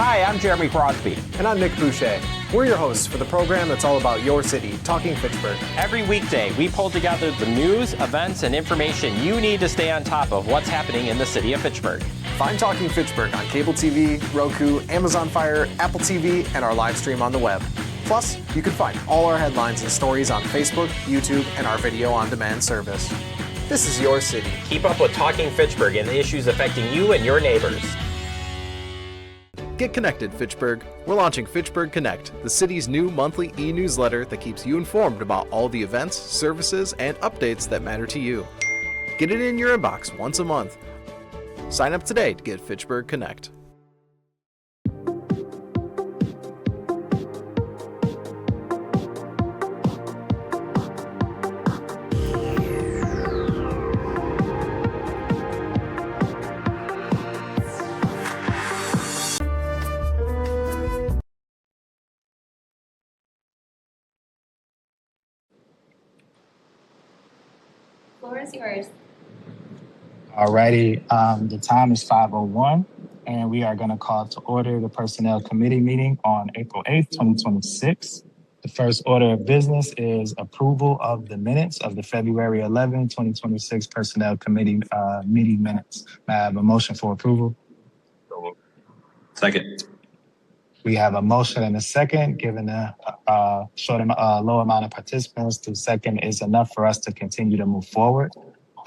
Hi, I'm Jeremy Crosby. And I'm Nick Boucher. We're your hosts for the program that's all about your city, Talking Fitchburg. Every weekday, we pull together the news, events, and information you need to stay on top of what's happening in the city of Fitchburg. Find Talking Fitchburg on cable TV, Roku, Amazon Fire, Apple TV, and our live stream on the web. Plus, you can find all our headlines and stories on Facebook, YouTube, and our video on demand service. This is your city. Keep up with Talking Fitchburg and the issues affecting you and your neighbors. Get connected, Fitchburg. We're launching Fitchburg Connect, the city's new monthly e-newsletter that keeps you informed about all the events, services, and updates that matter to you. Get it in your inbox once a month. Sign up today to get Fitchburg Connect. Floor is yours. Alrighty, the time is 5:01, and we are going to call to order the Personnel Committee meeting on April 8th, 2026. The first order of business is approval of the minutes of the February 11, 2026 Personnel Committee meeting minutes. May I have a motion for approval? Second. We have a motion and a second. Given the low amount of participants, the second is enough for us to continue to move forward.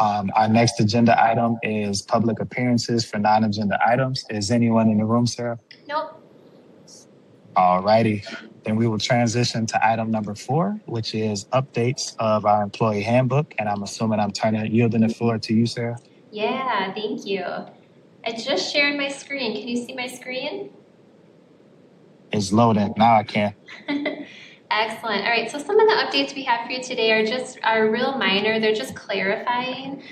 Our next agenda item is public appearances for non-agenda items. Is anyone in the room, Sarah? Nope. All righty. Then we will transition to item number 4, which is updates of our employee handbook. And I'm assuming I'm yielding the floor to you, Sarah. Yeah, thank you. I just shared my screen. Can you see my screen? It's loading. Now I can. Excellent. All right, so some of the updates we have for you today are real minor. They're just clarifying.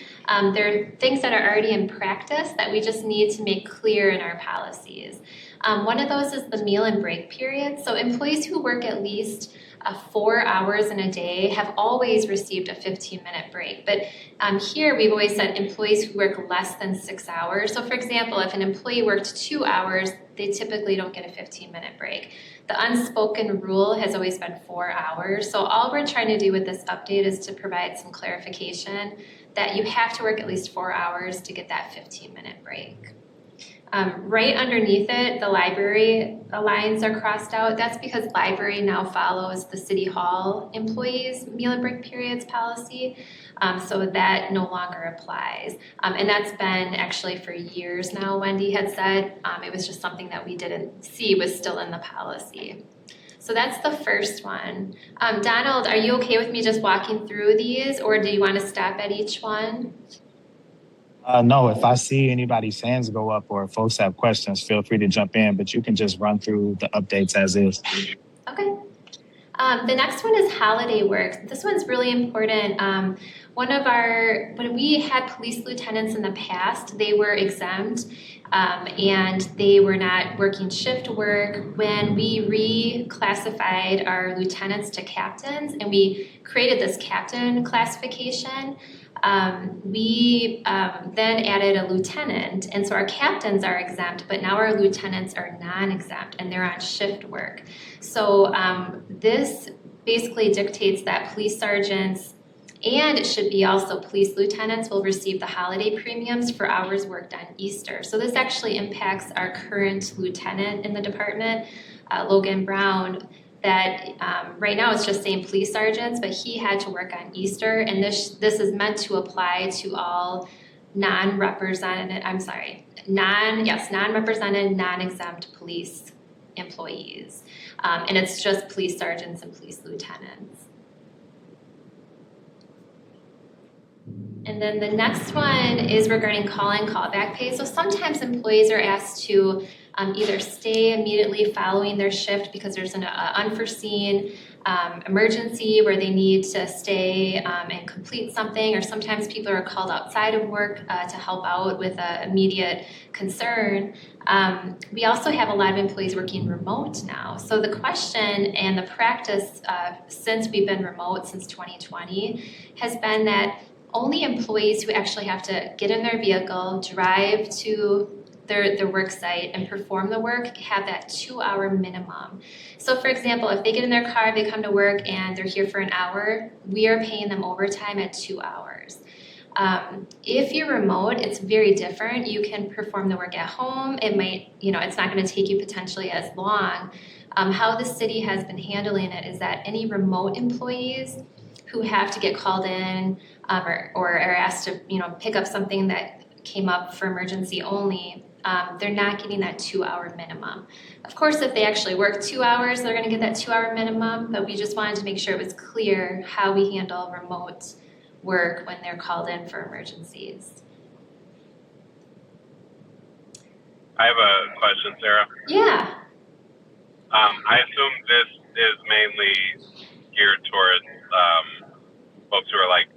They're things that are already in practice that we just need to make clear in our policies. One of those is the meal and break period. So employees who work at least 4 hours in a day have always received a 15-minute break. But here we've always said employees who work less than 6 hours. So for example, if an employee worked 2 hours, they typically don't get a 15-minute break. The unspoken rule has always been 4 hours. So all we're trying to do with this update is to provide some clarification that you have to work at least 4 hours to get that 15-minute break. Right underneath it, the library lines are crossed out. That's because library now follows the City Hall employees' meal and break periods policy, so that no longer applies. And that's been actually for years now, Wendy had said. It was just something that we didn't see was still in the policy. So that's the first one. Donald, are you okay with me just walking through these, or do you want to stop at each one? No, if I see anybody's hands go up or if folks have questions, feel free to jump in, but you can just run through the updates as is. Okay. The next one is holiday work. This one's really important. When we had police lieutenants in the past, they were exempt and they were not working shift work. When we reclassified our lieutenants to captains and we created this captain classification, we then added a lieutenant, and so our captains are exempt, but now our lieutenants are non-exempt and they're on shift work. So this basically dictates that police sergeants, and it should be also police lieutenants, will receive the holiday premiums for hours worked on Easter. So this actually impacts our current lieutenant in the department, Logan Brown, that right now it's just saying police sergeants, but he had to work on Easter, and this is meant to apply to all non-represented, non-exempt police employees. And it's just police sergeants and police lieutenants. And then the next one is regarding call-in, callback pay. So sometimes employees are asked to either stay immediately following their shift because there's an unforeseen emergency where they need to stay and complete something, or sometimes people are called outside of work to help out with an immediate concern. We also have a lot of employees working remote now. So the question and the practice since we've been remote since 2020 has been that only employees who actually have to get in their vehicle, drive to their work site and perform the work have that 2-hour minimum. So for example, if they get in their car, they come to work and they're here for an hour, we are paying them overtime at 2 hours. If you're remote, it's very different. You can perform the work at home. It might, it's not going to take you potentially as long. How the city has been handling it is that any remote employees who have to get called in or are asked to, pick up something that came up for emergency only, they're not getting that 2-hour minimum. Of course, if they actually work 2 hours, they're going to get that 2-hour minimum, but we just wanted to make sure it was clear how we handle remote work when they're called in for emergencies. I have a question, Sarah. Yeah. I assume this is mainly geared towards folks who are like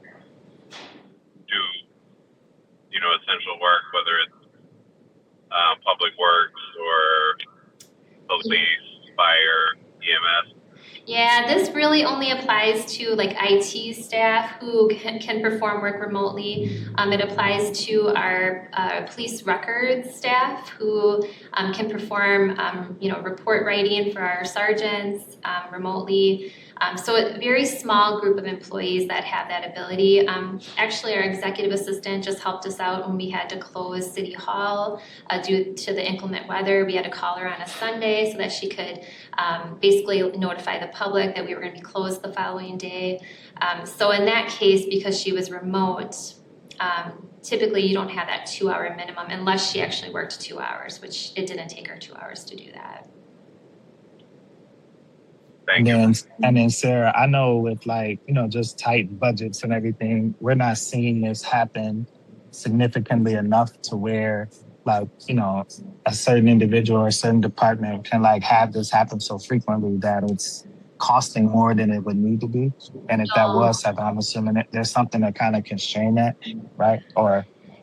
do essential work, whether it's public works or police, fire, EMS. Yeah, this really only applies to like IT staff who can perform work remotely. It applies to our police records staff who can perform, report writing for our sergeants remotely. So a very small group of employees that have that ability. Actually, our executive assistant just helped us out when we had to close City Hall due to the inclement weather. We had to call her on a Sunday so that she could basically notify the public that we were going to be closed the following day. So in that case, because she was remote, typically you don't have that 2-hour minimum unless she actually worked 2 hours, which it didn't take her 2 hours to do that. Thank you. And then Sarah, I know with just tight budgets and everything, we're not seeing this happen significantly enough to where a certain individual or a certain department can have this happen so frequently that it's costing more than it would need to be. And if that was happening, I'm assuming that there's something that kind of constrain that, right?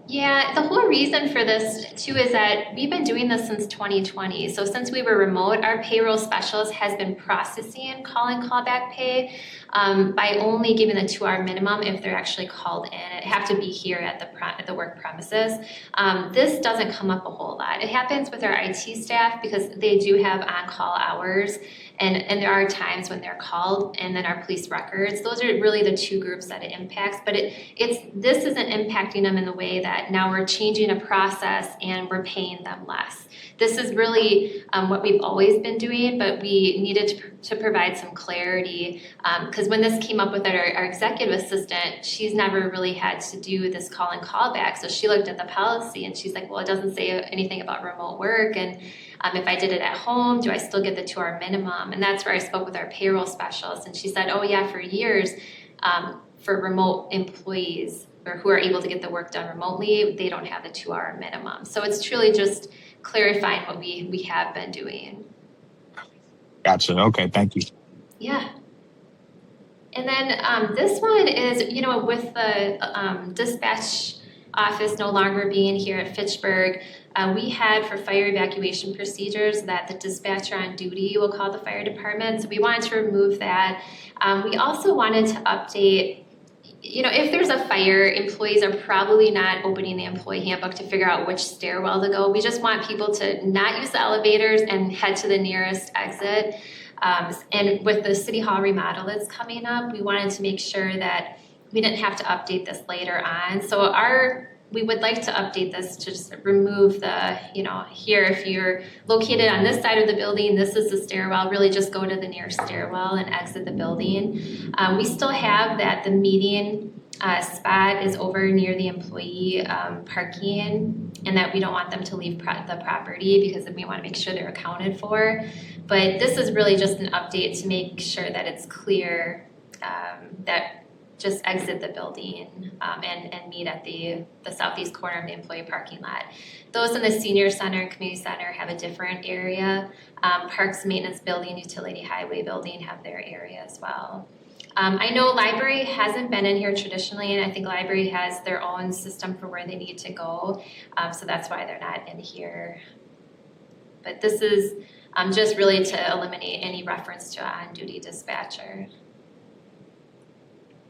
Yeah, the whole reason for this too is that we've been doing this since 2020. So since we were remote, our payroll specialist has been processing call and callback pay by only giving the 2-hour minimum if they're actually called in. It have to be here at the work premises. This doesn't come up a whole lot. It happens with our IT staff because they do have on-call hours. And there are times when they're called, and then our police records. Those are really the two groups that it impacts. But this isn't impacting them in the way that now we're changing a process and we're paying them less. This is really what we've always been doing, but we needed to provide some clarity because when this came up with our executive assistant, she's never really had to do this call and callback. So she looked at the policy and she's like, well, it doesn't say anything about remote work. And if I did it at home, do I still get the 2-hour minimum? And that's where I spoke with our payroll specialist. And she said, oh yeah, for years, for remote employees or who are able to get the work done remotely, they don't have the 2-hour minimum. So it's truly just clarifying what we have been doing. Gotcha. Okay, thank you. Yeah. And then this one is, with the dispatch office no longer being here at Fitchburg, we had for fire evacuation procedures that the dispatcher on duty will call the fire department. So we wanted to remove that. We also wanted to update, if there's a fire, employees are probably not opening the employee handbook to figure out which stairwell to go. We just want people to not use the elevators and head to the nearest exit. And with the City Hall remodel that's coming up, we wanted to make sure that we didn't have to update this later on. So we would like to update this to just remove the, here, if you're located on this side of the building, this is the stairwell, really just go to the nearest stairwell and exit the building. We still have that the meeting spot is over near the employee parking, and that we don't want them to leave the property because we want to make sure they're accounted for. But this is really just an update to make sure that it's clear that just exit the building and meet at the southeast corner of the employee parking lot. Those in the senior center and community center have a different area. Parks maintenance building, utility highway building have their area as well. I know library hasn't been in here traditionally, and I think library has their own system for where they need to go. So that's why they're not in here. But this is just really to eliminate any reference to an on-duty dispatcher.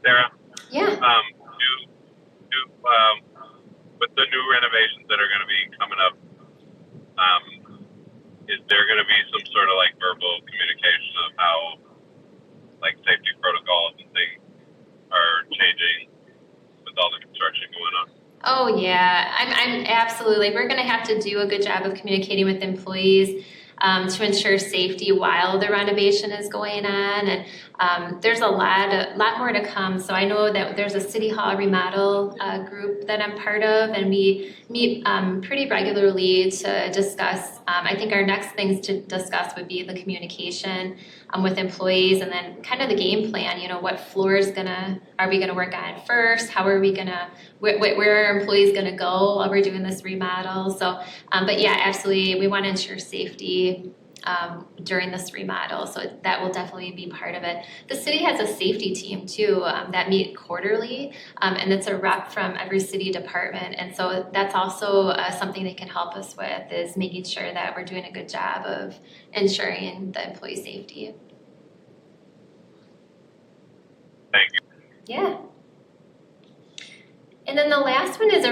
Sarah? Yeah. With the new renovations that are going to be coming up Is there going to be some sort of like verbal communication of how like safety protocols and things are changing with all the construction going on? Oh yeah, I'm absolutely. We're going to have to do a good job of communicating with employees to ensure safety while the renovation is going on, and there's a lot more to come. So I know that there's a City Hall remodel group that I'm part of, and we meet pretty regularly to discuss. I think our next things to discuss would be the communication with employees, and then kind of the game plan. You know, what floors are we gonna work on first? How are we gonna where are employees gonna go while we're doing this remodel? So, but yeah, absolutely, we want to ensure safety during this remodel, so that will definitely be part of it. The city has a safety team too that meet quarterly, and it's a rep from every city department, and so that's also something they can help us with, is making sure that we're doing a good job of ensuring the employee safety. Thank you. Yeah. And then the last one is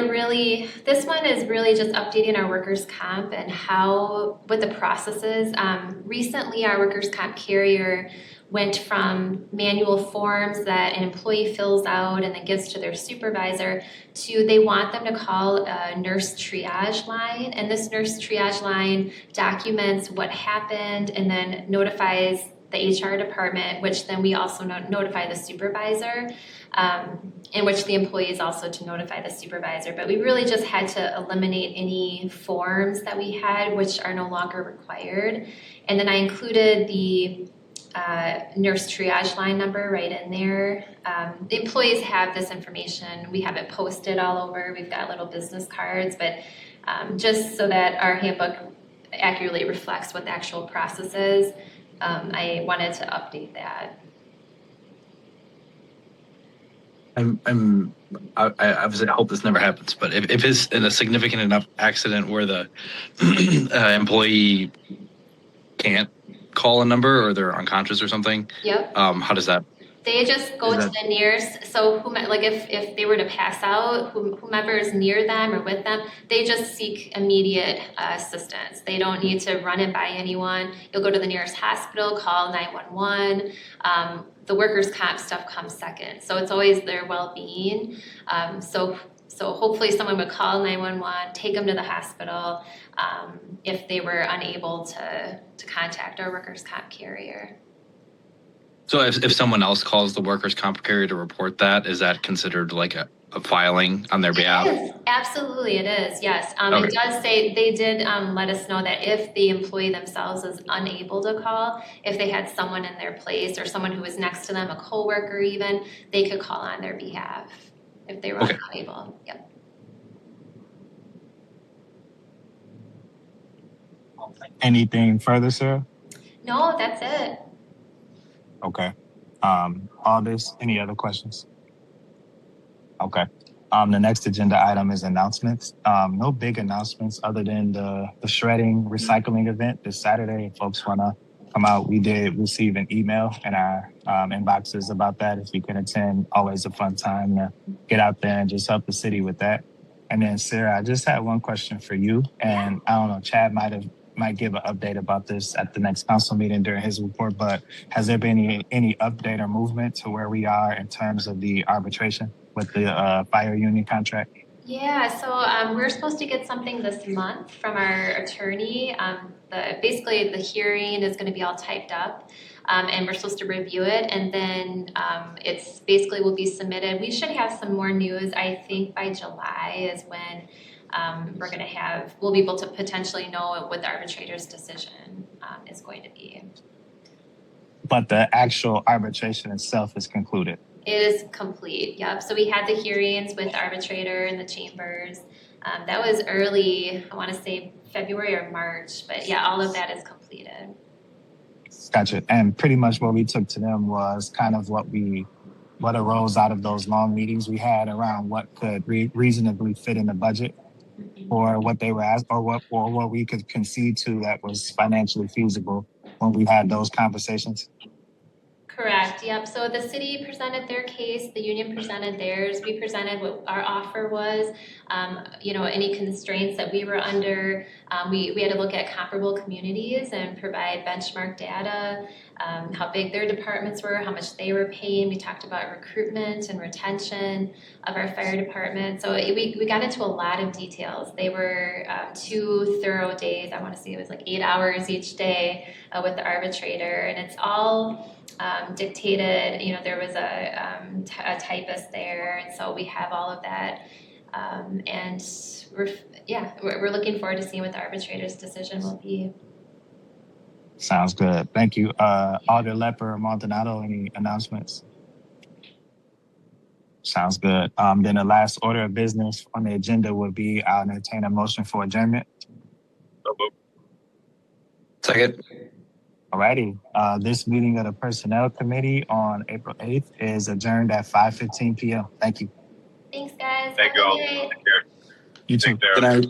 this one is really just updating our workers' comp and what the process is. Recently, our workers' comp carrier went from manual forms that an employee fills out and then gives to their supervisor to they want them to call a nurse triage line. And this nurse triage line documents what happened and then notifies the HR department, which then we also notify the supervisor, in which the employee is also to notify the supervisor. But we really just had to eliminate any forms that we had, which are no longer required. And then I included the nurse triage line number right in there. The employees have this information. We have it posted all over. We've got little business cards, but just so that our handbook accurately reflects what the actual process is, I wanted to update that. I obviously hope this never happens, but if it's in a significant enough accident where the employee can't call a number or they're unconscious or something, Yep. How does that? They just go to the nearest, so if they were to pass out, whomever is near them or with them, they just seek immediate assistance. They don't need to run it by anyone. You'll go to the nearest hospital, call 911. The workers' comp stuff comes second. So it's always their well-being. So hopefully someone would call 911, take them to the hospital if they were unable to contact our workers' comp carrier. So if someone else calls the workers' comp carrier to report that, is that considered like a filing on their behalf? It is. Absolutely, it is. Yes. Okay. It does say they did let us know that if the employee themselves is unable to call, if they had someone in their place or someone who was next to them, a coworker even, they could call on their behalf if they were unable. Yep. Anything further, Sarah? No, that's it. Okay. Aldis, any other questions? Okay. The next agenda item is announcements. No big announcements other than the shredding recycling event this Saturday. If folks want to come out, we did receive an email in our inboxes about that. If you can attend, always a fun time to get out there and just help the city with that. And then Sarah, I just had one question for you. And I don't know, Chad might give an update about this at the next council meeting during his report, but has there been any update or movement to where we are in terms of the arbitration with the fire union contract? Yeah, so we're supposed to get something this month from our attorney. Basically the hearing is going to be all typed up, and we're supposed to review it, and then it's basically will be submitted. We should have some more news, I think, by July is when we'll be able to potentially know what the arbitrator's decision is going to be. But the actual arbitration itself is concluded. It is complete, yep. So we had the hearings with the arbitrator and the chambers. That was early, I want to say February or March, but yeah, all of that is completed. Gotcha. And pretty much what we took to them was kind of what arose out of those long meetings we had around what could reasonably fit in the budget, or what they were asked, or what we could concede to that was financially feasible when we had those conversations. Correct, yep. So the city presented their case, the union presented theirs, we presented what our offer was, any constraints that we were under. We had to look at comparable communities and provide benchmark data, how big their departments were, how much they were paying. We talked about recruitment and retention of our fire department. So we got into a lot of details. They were 2 thorough days. I want to say it was like 8 hours each day with the arbitrator, and it's all dictated. There was a typist there, and so we have all of that. And we're looking forward to seeing what the arbitrator's decision will be. Sounds good. Thank you. Alder Lepper, Maldonado, any announcements? Sounds good. Then the last order of business on the agenda would be I'll entertain a motion for adjournment. So moved. Second. Alrighty. This meeting of the Personnel Committee on April 8th is adjourned at 5:15 p.m. Thank you. Thanks, guys. Thank you all. Have a good night. Take care. You too. Take care. Good night.